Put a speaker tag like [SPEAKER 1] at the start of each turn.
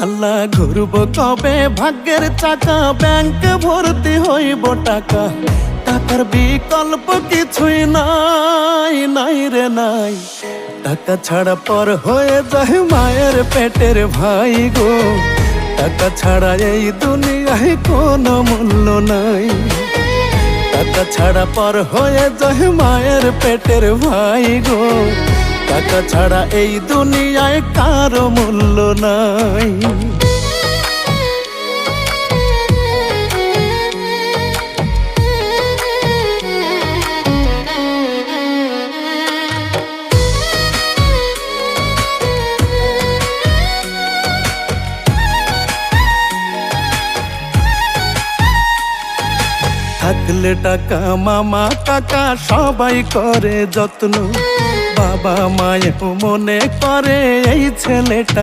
[SPEAKER 1] আল্লাহ ঘুরব কবে ভাগ্যের চাকা, ব্যাংক ভর্তি হইব টাকা, টাকার বিকল্প কিছুই নাই, নাই রে নাই। টাকা ছাড়া পর হয়ে যায় মায়ের পেটের ভাই গো, টাকা ছাড়া এই দুনিয়ায় কোনো মূল্য নাই। টাকা ছাড়া পর হয়ে যায় মায়ের পেটের ভাই গো, টাকা ছাড়া এই দুনিয়ায় কারো মূল্য নাই। থাকলে টাকা মামা কাকা সবাই করে যত্ন, বাবা মায়ের মনে করে এই ছেলেটা